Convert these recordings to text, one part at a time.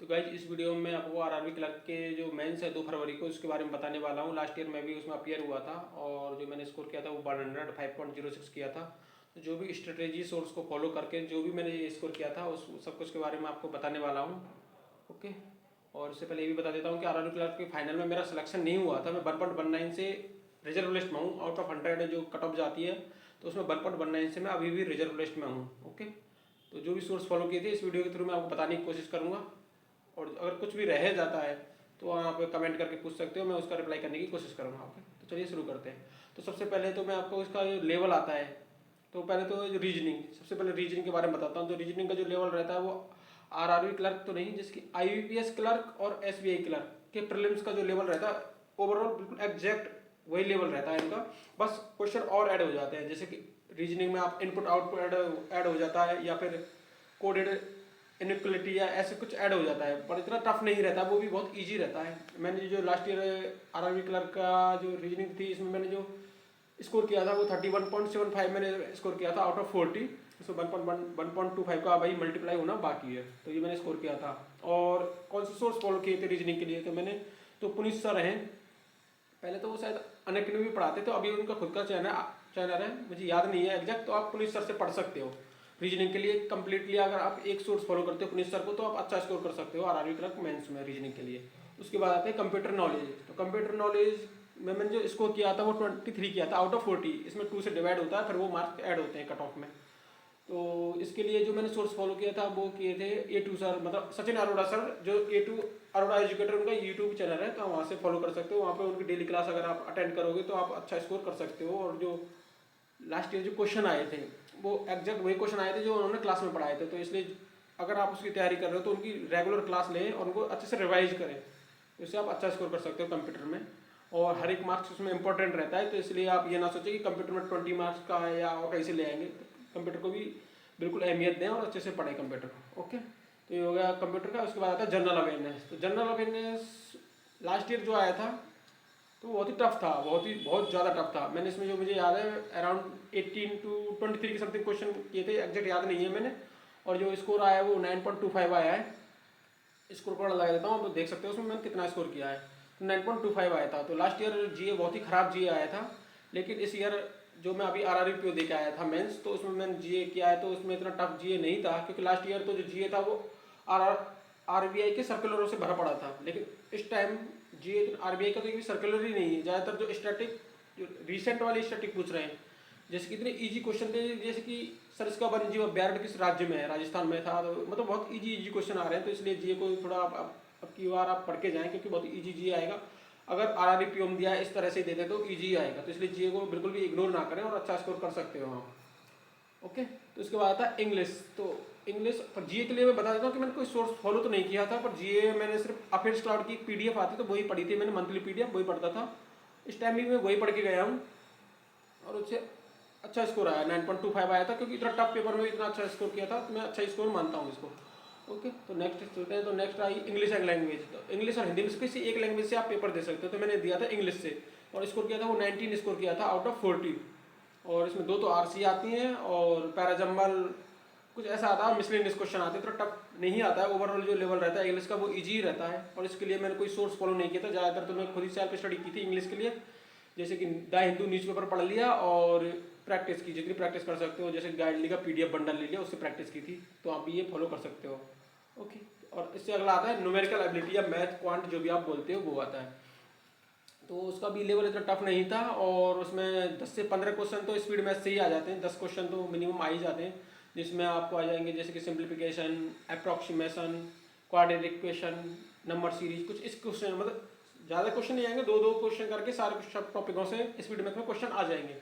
तो गाइज इस वीडियो में आपको आरआरबी क्लर्क के जो मेंस है 2 फरवरी को उसके बारे में बताने वाला हूँ। लास्ट ईयर मैं भी उसमें अपीयर हुआ था और जो मैंने स्कोर किया था वो 105.06 किया था। तो जो भी स्ट्रेटेजी सोर्स को फॉलो करके जो भी मैंने ये स्कोर किया था उस सब कुछ के बारे में आपको बताने वाला हूँ। ओके। और इससे पहले ये भी बता देता हूँ कि आरआरबी क्लर्क के फाइनल में मेरा सिलेक्शन नहीं हुआ था। मैं 1.19 से रिजर्व लिस्ट में हूँ। आउट ऑफ 100 जो कट ऑफ जाती है तो उसमें 1.19 से मैं अभी भी रिजर्व लिस्ट में हूँ। ओके। तो जो भी सोर्स फॉलो किए थे इस वीडियो के थ्रू मैं आपको बताने की कोशिश करूँगा। और अगर कुछ भी रह जाता है तो आप कमेंट करके पूछ सकते हो, मैं उसका रिप्लाई करने की कोशिश करूँगा। ओके। तो चलिए शुरू करते हैं। तो सबसे पहले तो मैं आपको इसका जो लेवल आता है, तो पहले तो रीजनिंग, सबसे पहले रीजनिंग के बारे में बताता हूँ। तो रीजनिंग का जो लेवल रहता है वो आरआरबी क्लर्क तो नहीं, जिसकी आईबीपीएस क्लर्क और एसबीआई क्लर्क के प्रीलिम्स का जो लेवल रहता है ओवरऑल बिल्कुल एग्जैक्ट वही लेवल रहता है इनका। बस क्वेश्चन और ऐड हो जाते हैं, जैसे कि रीजनिंग में आप इनपुट आउटपुट ऐड हो जाता है या फिर कोडेड इनइक्वलिटी या ऐसे कुछ ऐड हो जाता है, पर इतना टफ नहीं रहता, वो भी बहुत इजी रहता है। मैंने जो लास्ट ईयर आरआरबी क्लर्क का जो रीजनिंग थी इसमें मैंने जो स्कोर किया था वो 31.75 मैंने स्कोर किया था आउट ऑफ 40। इसमें 1.25 का भाई मल्टीप्लाई होना बाकी है, तो ये मैंने स्कोर किया था। और कौन से सोर्स फॉलो किए थे रीजनिंग के लिए, तो मैंने तो पुनीत सर हैं, पहले तो वो शायद अनअकैडमी भी पढ़ाते, तो अभी उनका खुद का चैनल है, मुझे याद नहीं है एग्जैक्ट, तो आप पुनीत सर से पढ़ सकते हो रीजनिंग के लिए कम्प्लीटली। अगर आप एक सोर्स फॉलो करते हो पुनीत सर को तो आप अच्छा स्कोर कर सकते हो आरआरबी क्लर्क मेंस में रीजनिंग के लिए। उसके बाद आते हैं कंप्यूटर नॉलेज। तो कंप्यूटर नॉलेज में मैंने जो स्कोर किया था वो 23 किया था आउट ऑफ 40। इसमें 2 से डिवाइड होता है, फिर वो मार्क्स ऐड होते हैं कट ऑफ में। तो इसके लिए जो मैंने सोर्स फॉलो किया था वो किए थे A2 सर, मतलब सचिन अरोड़ा सर, जो A2 अरोड़ा एजुकेटर उनका यूट्यूब चैनल है, तो वहाँ से फॉलो कर सकते हो। वहाँ पे उनकी डेली क्लास अगर आप अटेंड करोगे तो आप अच्छा स्कोर कर सकते हो। और जो लास्ट ईयर जो क्वेश्चन आए थे वो एग्जैक्ट वही क्वेश्चन आए थे जो उन्होंने क्लास में पढ़ाए थे, तो इसलिए अगर आप उसकी तैयारी कर रहे हो तो उनकी रेगुलर क्लास लें और उनको अच्छे से रिवाइज करें, तो इससे आप अच्छा स्कोर कर सकते हो कंप्यूटर में। और हर एक मार्क्स उसमें इंपॉर्टेंट रहता है, तो इसलिए आप ये ना सोचें कि कंप्यूटर में 20 मार्क्स का है या और कैसे ले आएंगे। कंप्यूटर को भी बिल्कुल अहमियत दें और अच्छे से पढ़ें कंप्यूटर को। ओके। तो ये हो गया कंप्यूटर का। उसके बाद आता है जनरल अवेयरनेस। तो जनरल अवेयरनेस लास्ट ईयर जो आया था तो बहुत ही टफ था, बहुत ज़्यादा टफ था। मैंने इसमें जो मुझे याद है अराउंड 18 टू 23 के समथिंग क्वेश्चन किए थे, एग्जैक्ट याद नहीं है मैंने। और जो स्कोर आया है वो 9.25 आया है। स्कोर कार्ड लगा देता हूँ तो देख सकते हो उसमें मैंने कितना स्कोर किया है। तो 9.25 आया था। तो लास्ट ईयर जीए बहुत ही ख़राब जीए आया था, लेकिन इस ईयर जो मैं अभी आरआरबी पीओ दे के आया था मेंस, तो उसमें मैंने जीए किया है, तो उसमें इतना टफ जीए नहीं था, क्योंकि लास्ट ईयर तो जो जीए था वो आरबीआई के सर्कुलरों से भरा पड़ा था। लेकिन इस टाइम जीए आरबीआई का तो एक सर्कुलर ही नहीं है, ज़्यादातर जो स्टैटिक जो रिसेंट वाले स्टैटिक पूछ रहे हैं, जैसे कि इतने इजी क्वेश्चन थे, जैसे कि सर इसका वन जीव बैरड किस राज्य में है, राजस्थान में था। तो मतलब बहुत इजी इजी क्वेश्चन आ रहे हैं, तो इसलिए जीए को थोड़ा अब की बार आप पढ़ के जाएं, क्योंकि बहुत इजी जीए आएगा। अगर आरआरबी पीओ दिया है इस तरह से देते तो इजी आएगा, तो इसलिए जीए को बिल्कुल भी इग्नोर ना करें और अच्छा स्कोर कर सकते हो आप। ओके। तो उसके बाद आता है इंग्लिश। तो इंग्लिश पर जीए के लिए मैं बता देता हूँ कि मैंने कोई सोर्स फॉलो तो नहीं किया था, पर जीए मैंने सिर्फ अफेयर्स क्लाउड की एक पीडीएफ आती तो वही पढ़ी थी मैंने, मंथली पीडीएफ वही पढ़ता था। इस टाइम भी मैं वही पढ़ के गया हूँ और उससे अच्छा स्कोर आया, 9.25 आया था, क्योंकि इतना टफ पेपर में इतना अच्छा स्कोर किया था, तो मैं अच्छा स्कोर मानता हूँ इसको। ओके। तो नेक्स्ट चलते हैं। तो next I English and language. तो इंग्लिश और हिंदी में से किसी एक लैंग्वेज से आप पेपर दे सकते हो, तो मैंने दिया था इंग्लिश से और स्कोर किया था वो 19 स्कोर किया था आउट ऑफ 40। और इसमें 2 तो आरसी आती हैं और पैराजम्बल कुछ ऐसा आता है, मिसलेनियस क्वेश्चन आते हैं, तो टफ नहीं आता है। ओवरऑल जो लेवल रहता है इंग्लिश का वो इजी रहता है, और इसके लिए मैंने कोई सोर्स फॉलो नहीं किया था ज़्यादातर, तो मैं खुद ही सेल्फ स्टडी की थी इंग्लिश के लिए। जैसे कि द हिंदू न्यूज़पेपर पढ़ लिया और प्रैक्टिस की, जितनी प्रैक्टिस कर सकते हो, जैसे गाइडली का पीडीएफ बंडल ले लिया, उससे प्रैक्टिस की थी, तो आप भी ये फॉलो कर सकते हो। ओके। और इससे अगला आता है न्यूमेरिकल एबिलिटी या मैथ क्वांट जो भी आप बोलते हो वो आता है। तो उसका भी लेवल इतना टफ नहीं था, और उसमें 10 से 15 क्वेश्चन तो स्पीड मैथ से ही आ जाते हैं, 10 क्वेश्चन तो मिनिमम आ ही जाते हैं, जिसमें आपको आ जाएंगे जैसे कि simplification, approximation, quadratic equation, number series, कुछ इस क्वेश्चन मतलब ज़्यादा क्वेश्चन नहीं आएंगे, 2-2 क्वेश्चन करके सारे सब टॉपिकों से स्पीड मैथ में क्वेश्चन आ जाएंगे।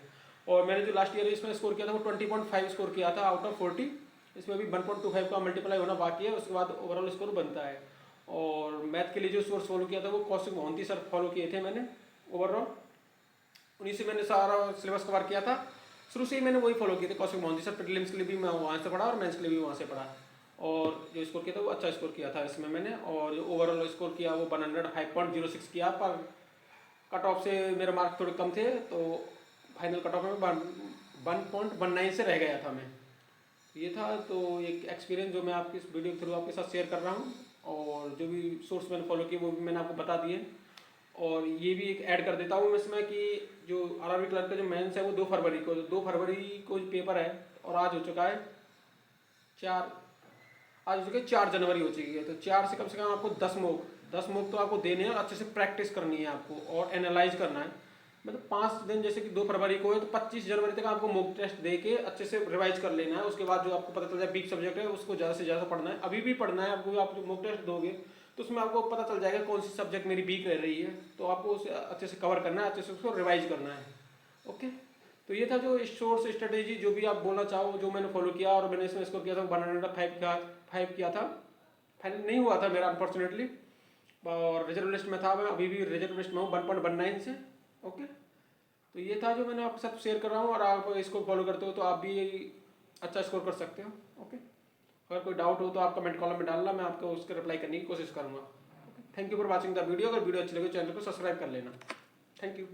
और मैंने जो लास्ट ईयर इसमें स्कोर किया था वो 20.5 स्कोर किया था आउट ऑफ 40। इसमें भी 1.25 का मल्टीप्लाई होना बाकी है, उसके बाद ओवरऑल स्कोर बनता है। और मैथ के लिए जो सोर्स फॉलो किया था वो कौशिक मोहंती सर फॉलो किए थे मैंने ओवरऑल, उन्हीं से मैंने सारा सिलेबस कवर किया था। शुरू से ही मैंने वही फॉलो किए थे, कौशिक मोहंती सर। प्रीलिम्स के लिए भी मैं वहाँ से पढ़ा और मेंस के लिए भी वहाँ से पढ़ा, और जो स्कोर किया था वो अच्छा स्कोर किया था इसमें मैंने। और जो ओवरऑल स्कोर किया वो 105.06 किया, पर कट ऑफ से मेरे मार्क्स थोड़े कम थे, तो फाइनल कट ऑफ में 1.19 से रह गया था मैं। ये था तो एक एक्सपीरियंस जो मैं आपकी इस वीडियो के थ्रू आपके साथ शेयर कर रहा हूँ। और जो भी सोर्स मैंने फॉलो किए वो भी मैंने आपको बता दिए। और ये भी एक ऐड कर देता हूँ मैं इसमें कि जो आरआरबी क्लर्क का जो मेंस है वो 2 फरवरी को जो पेपर है, और आज हो चुका है 4, आज हो चुके 4 जनवरी हो चुकी है। तो 4 से कम आपको 10 मॉक तो आपको देने हैं और अच्छे से प्रैक्टिस करनी है आपको और एनालाइज करना है। मतलब 5 दिन, जैसे कि 2 फरवरी को है तो 25 जनवरी तक आपको मॉक टेस्ट दे के अच्छे से रिवाइज कर लेना है। उसके बाद जो आपको पता चल जाए वीक सब्जेक्ट है उसको ज़्यादा से ज़्यादा पढ़ना है, अभी भी पढ़ना है आपको। आप जो मॉक टेस्ट दोगे तो उसमें आपको पता चल जाएगा कौन सी सब्जेक्ट मेरी वीक रह रही है, तो आपको उसे अच्छे से कवर करना है, अच्छे से उसको रिवाइज करना है। ओके, तो ये था जो शोर्स स्ट्रेटेजी जो भी आप बोलना चाहो, जो मैंने फॉलो किया और मैंने इसमें स्कोर किया था 105 किया था। फाइनल नहीं हुआ था मेरा अनफॉर्चुनेटली, और रिजर्व लिस्ट में था, मैं अभी भी रिजर्व लिस्ट में हूँ 1.19 से। ओके, तो ये था जो मैंने आपके साथ शेयर कर रहा हूँ, और आप इसको फॉलो करते हो तो आप भी अच्छा स्कोर कर सकते हो। ओके, अगर कोई डाउट हो तो आप कमेंट कॉलम में डालना, मैं आपको उसके रिप्लाई करने की कोशिश करूँगा। Thank you for watching the video. अगर वीडियो अच्छी लगे चैनल को सब्सक्राइब कर लेना। Thank you.